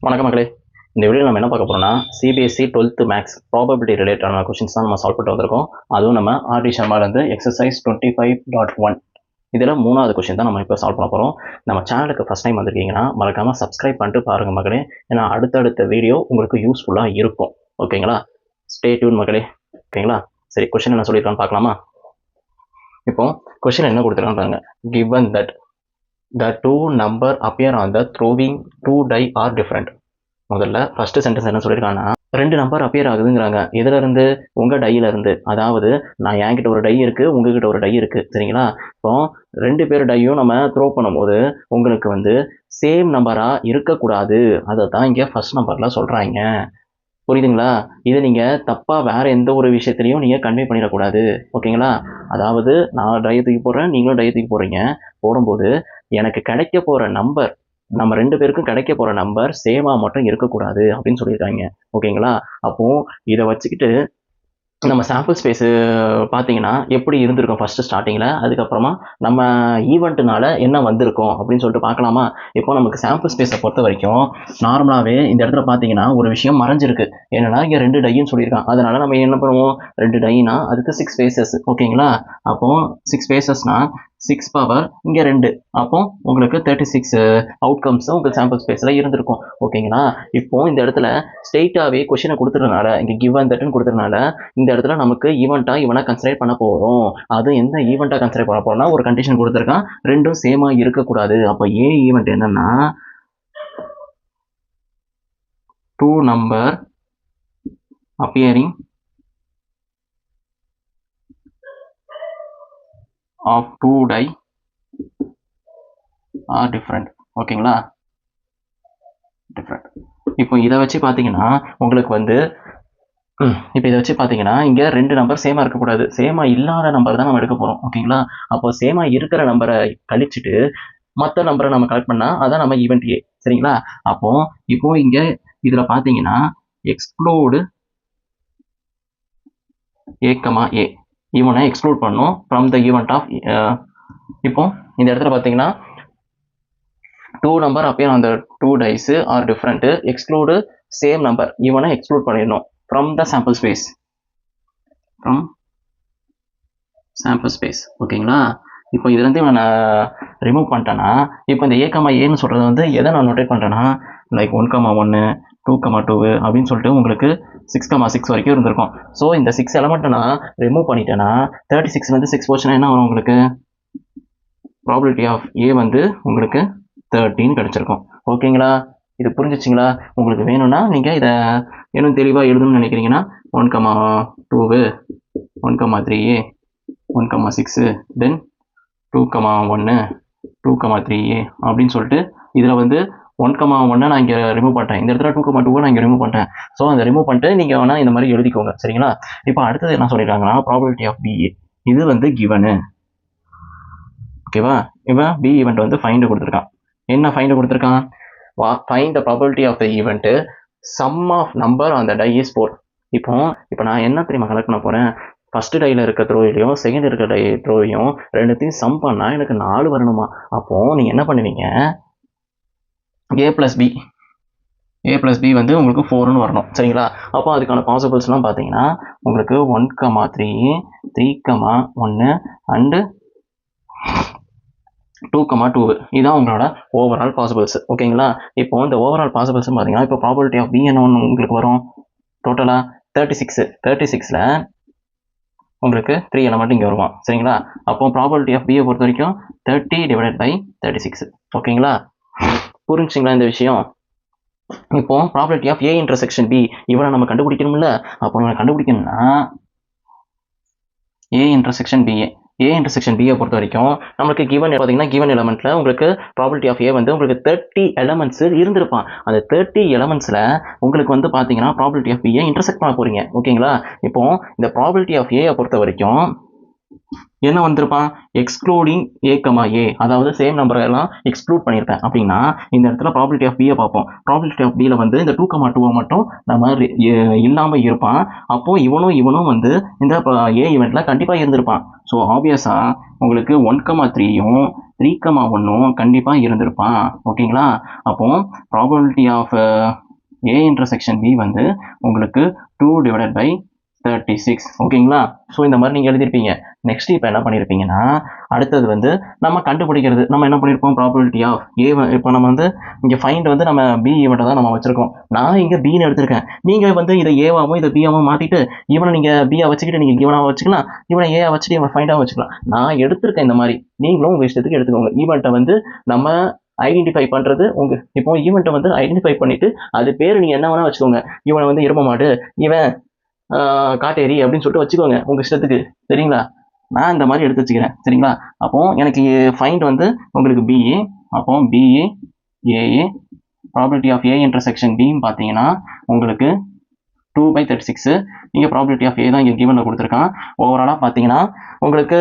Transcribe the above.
வணக்கம் மக்களே. இந்த வீடியோ நம்ம என்ன பார்க்க போறோம்னா சிபிஎஸ்சி 12th மேக்ஸ் ப்ராபபிலிட்டி ரிலேட்டடான கொஸ்டின்ஸ் தான் நம்ம சால்வ் பண்ணிட்டு வந்திருக்கோம். அதுவும் நம்ம ஆர்டி சர்மாலேருந்து எக்ஸசைஸ் 25.1 இதில் 3வது கொஸ்டின் தான் நம்ம இப்போ சால்வ் பண்ண போகிறோம். நம்ம சேனலுக்கு ஃபஸ்ட் டைம் வந்திருக்கீங்கன்னா மறக்காமல் சப்ஸ்கிரைப் பண்ணிட்டு பாருங்கள் மக்களே. ஏன்னா அடுத்தடுத்த வீடியோ உங்களுக்கு யூஸ்ஃபுல்லாக இருக்கும். ஓகேங்களா? ஸ்டே டியூன் மக்களே. ஓகேங்களா? சரி, கொஸ்டின் என்ன சொல்லியிருக்கான்னு பார்க்கலாமா? இப்போ கொஸ்டின் என்ன கொடுத்துருக்காங்க? given that the two number appear on the throwing two die are different. முதல்ல ஃபர்ஸ்ட் சென்டென்ஸ் என்ன சொல்லியிருக்காங்கன்னா, 2 நம்பர் அப்பியர் ஆகுதுங்கிறாங்க. எதுல இருந்து? உங்க டையில இருந்து. அதாவது நான் என்கிட்ட ஒரு டை இருக்கு, உங்ககிட்ட ஒரு டை இருக்கு, சரிங்களா? இப்போ 2 பேர் டையும் நம்ம த்ரோ பண்ணும்போது உங்களுக்கு சேம் நம்பரா இருக்கக்கூடாது. அதை தான் இங்க ஃபர்ஸ்ட் நம்பர்ல சொல்றாங்க. புரியுதுங்களா? இதை நீங்க தப்பா வேற எந்த ஒரு விஷயத்திலையும் நீங்க கன்வே பண்ணிடக்கூடாது. ஓகேங்களா? அதாவது நான் டைய தூக்கி போடுறேன், நீங்களும் டைய தூக்கி போடுறீங்க. போடும்போது எனக்கு கிடைக்க போற நம்பர், நம்ம 2 பேருக்கும் கிடைக்க போற நம்பர் சேமா மட்டும் இருக்கக்கூடாது அப்படின்னு சொல்லியிருக்காங்க. ஓகேங்களா? அப்போ இதை வச்சுக்கிட்டு நம்ம சாம்பிள் ஸ்பேஸு பார்த்தீங்கன்னா எப்படி இருந்திருக்கும் ஃபர்ஸ்ட் ஸ்டார்டிங்கில், அதுக்கப்புறமா நம்ம ஈவெண்ட்டுனால என்ன வந்திருக்கும் அப்படின்னு சொல்லிட்டு பார்க்கலாமா? இப்போ நமக்கு சாம்பிள் ஸ்பேஸை பொறுத்த வரைக்கும் நார்மலாகவே இந்த இடத்துல பார்த்தீங்கன்னா ஒரு விஷயம் மறைஞ்சிருக்கு. என்னன்னா இங்கே 2 டைன்னு சொல்லியிருக்கான். அதனால நம்ம என்ன பண்ணுவோம்? 2 டைனா அதுக்கு 6 ஸ்பேசஸ். ஓகேங்களா? அப்போ 6 ஸ்பேசஸ்னா 6 பவர் இங்கே 2, அப்போ உங்களுக்கு 36 அவுட்கம்ஸ் உங்கள் சாம்பிள் ஸ்பேஸில் இருந்திருக்கும். ஓகேங்களா? இப்போ இந்த இடத்துல ஸ்ட்ரெயிட்டாகவே கொஷினை கொடுத்துறதுனால, இங்கே கிவன் தட்னு கொடுத்துறதுனால இந்த இடத்துல நமக்கு ஈவெண்ட்டாக இவனை கன்சிடர் பண்ண போகிறோம். அது எந்த ஈவெண்ட்டாக கன்சிடர் பண்ண போகிறோம்னா ஒரு கண்டிஷன் கொடுத்துருக்கான், ரெண்டும் சேமாக இருக்கக்கூடாது. அப்போ ஏ ஈவெண்ட் என்னன்னா 2 number appearing of 2 die are different. ஓகேங்களா? டிஃப்ரெண்ட். இப்போ இதை வச்சு பார்த்தீங்கன்னா உங்களுக்கு இப்போ இதை வச்சு பார்த்தீங்கன்னா இங்கே 2 நம்பர் சேமாக இருக்கக்கூடாது. சேமாக இல்லாத நம்பர் தான் நம்ம எடுக்க போகிறோம். ஓகேங்களா? அப்போ சேமாக இருக்கிற நம்பரை கழிச்சுட்டு மற்ற நம்பரை நம்ம கலெக்ட் பண்ணால் அதான் நம்ம ஈவெண்ட் ஏ. சரிங்களா? இப்போ இங்கே இதில் பார்த்தீங்கன்னா எக்ஸ்க்ளூடு ஏ இவனை எக்ஸ்க்ளூட் பண்ணும் ஃப்ரம் த ஈவெண்ட் ஆஃப். இப்போ இந்த இடத்துல பார்த்தீங்கன்னா 2 number appear on the 2 dice are different, exclude same number, இவனை எக்ஸ்க்ளூட் பண்ணிடணும் from the sample space. ஓகேங்களா? இப்போ இதுலேருந்து நான் ரிமூவ் பண்ணிட்டேன்னா இப்போ இந்த ஏன்னு சொல்கிறது எதை நான் நோட்டேட் பண்ணுறேன்னா லைக் 1,1 2,2 அப்படின்னு சொல்லிட்டு உங்களுக்கு 6,6 வரைக்கும் இருந்திருக்கும். ஸோ இந்த 6 எலமெண்ட்டை நான் ரிமூவ் பண்ணிட்டேன்னா 36 6 போச்சுன்னா என்ன வரும்? உங்களுக்கு ப்ராபபிலிட்டி ஆஃப் ஏ உங்களுக்கு 13 கிடைச்சிருக்கும். ஓகேங்களா? இது புரிஞ்சிச்சிங்களா? உங்களுக்கு வேணும்னா நீங்கள் இதை இன்னும் தெளிவாக எழுதணும்னு நினைக்கிறீங்கன்னா 1,2 1,3 1,6 தென் 2,1 2,3 அப்படின்னு சொல்லிட்டு இதில் 1,1 நான் இங்கே ரிமூவ் பண்ணிட்டேன். இந்த இடத்துல 2,2 நான் இங்கே ரிமூவ் பண்ணிட்டேன். ஸோ அந்த ரிமூவ் பண்ணிட்டு நீங்கள் வேணால் இந்த மாதிரி எழுதிக்கோங்க. சரிங்களா? இப்போ அடுத்தது என்ன சொல்லியிருக்காங்கன்னா ப்ராபபிலிட்டி ஆஃப் பி. இது கிவனு. ஓகேவா? இவன் பி ஈவெண்ட் ஃபைண்ட் கொடுத்துருக்கான். என்ன ஃபைண்ட் கொடுத்துருக்கான்? Find the probability of the event sum of number on the die is 4. இப்போ நான் என்ன தெரியுமா கலெக்ட் பண்ண போகிறேன்? ஃபர்ஸ்ட் டையில் இருக்க த்ரோவையும் செகண்ட் இருக்க டை த்ரோவையும் ரெண்டுத்தையும் சம் பண்ணால் எனக்கு 4 வரணுமா? அப்போது நீங்கள் என்ன பண்ணுவீங்க? ஏ ப்ளஸ் பி உங்களுக்கு 4ன்னு வரணும். சரிங்களா? அப்போ அதுக்கான பாசிபிள்ஸ்லாம் பார்த்தீங்கன்னா உங்களுக்கு 1,3 3,1 அண்டு 2,2 இதுதான் உங்களோட ஓவரால் பாசிபிள்ஸ். ஓகேங்களா? இப்போ இந்த ஓவரால் பாசிபிள்ஸ் பார்த்தீங்கன்னா இப்போ ப்ராபபிலிட்டி ஆஃப் பி என்ன உங்களுக்கு வரும்? டோட்டலாக 36ல் உங்களுக்கு 3 எலமெண்ட் இங்கே வருவான். சரிங்களா? அப்போ ப்ராபபிலிட்டி ஆஃப் பியை பொறுத்த வரைக்கும் 30 டிவைடட் பை 36. ஓகேங்களா? புரிஞ்சுங்களா இந்த விஷயம்? இப்போ probability of A intersection B இவனை நம்ம கண்டுபிடிக்கணும்ல. அப்போ நம்ம கண்டுபிடிக்கணும்னா ஏ இன்டர்செக்ஷன் பியை பொறுத்த வரைக்கும் நமக்கு கிவன் பார்த்தீங்கன்னா கிவன் எலமெண்ட்டில் உங்களுக்கு ப்ராபபிலிட்டி ஆஃப் ஏ உங்களுக்கு 30 எலமெண்ட்ஸ் இருந்திருப்பான். அந்த 30 எலமெண்ட்ஸில் உங்களுக்கு பார்த்தீங்கன்னா ப்ராபபிலிட்டி ஆஃப் பியை இன்டர்செக்ட் பண்ண போகிறீங்க. ஓகேங்களா? இப்போ இந்த ப்ராபபிலிட்டி ஆஃப் ஏயை பொறுத்த வரைக்கும் என்ன வந்திருப்பான், எக்ஸ்க்ளூடிங் ஏ, அதாவது சேம் நம்பரை எல்லாம் எக்ஸ்க்ளூட் பண்ணியிருப்பேன் அப்படின்னா இந்த இடத்துல ப்ராபபிலிட்டி ஆஃப் பியை பார்ப்போம். ப்ராபபிலிட்டி ஆஃப் பியில் வந்து இந்த 2,2 மட்டும் நம்ம இல்லாமல் இருப்பான். அப்போ இவனும் வந்து இந்த ஏ ஈவெண்ட்டில் கண்டிப்பாக இருந்திருப்பான். ஸோ ஆப்வியஸாக உங்களுக்கு 1,3யும் 3,1ம் கண்டிப்பாக இருந்திருப்பான். ஓகேங்களா? அப்போ probability of A intersection B வந்து உங்களுக்கு 2/36. ஓகேங்களா? ஸோ இந்த மாதிரி நீங்கள் எழுதியிருப்பீங்க. நெக்ஸ்ட் இப்போ என்ன பண்ணியிருப்பீங்கன்னா அடுத்தது வந்து நம்ம கண்டுபிடிக்கிறது. நம்ம என்ன பண்ணியிருப்போம், ப்ராபபிலிட்டி ஆஃப் ஏ. இப்போ நம்ம வந்து இங்கே ஃபைண்ட் வந்து நம்ம பி ஈவெண்ட்டை தான் நம்ம வச்சுருக்கோம். நான் இங்கே பின்னு எடுத்திருக்கேன். நீங்கள் வந்து இதை ஏவாகவும் இதை பியாகவும் மாற்றிட்டு இவனை நீங்கள் பியா வச்சுக்கிட்டு நீங்கள் இவனாக வச்சுக்கலாம், இவனை ஏயா வச்சுட்டு இவனை ஃபைண்டாக வச்சுக்கலாம். நான் எடுத்திருக்கேன் இந்த மாதிரி. நீங்களும் உங்கள் இஷ்டத்துக்கு எடுத்துக்கோங்க. ஈவெண்ட்டை வந்து நம்ம ஐடென்டிஃபை பண்ணுறது இப்போ ஈவெண்ட்டை வந்து ஐடென்டிஃபை பண்ணிவிட்டு அது பேர் நீங்கள் என்ன வேணால் வச்சுக்கோங்க. இவனை வந்து எருமை மாடு, இவன் காட்டேரி அப்படின்னு சொல்லிட்டு வச்சுக்கோங்க உங்கள் இஷ்டத்துக்கு. சரிங்களா? நான் இந்த மாதிரி எடுத்து வச்சுக்கிறேன். சரிங்களா? அப்போ எனக்கு ஃபைண்ட் வந்து உங்களுக்கு பிஏ. அப்போ PA AA probability of A intersection பின்னு பார்த்தீங்கன்னா உங்களுக்கு 2/36. இங்கே ப்ராபபிலிட்டி ஆஃப் ஏ தான் இங்கே கிவனில் கொடுத்துருக்கான். ஓவராலாக பார்த்தீங்கன்னா உங்களுக்கு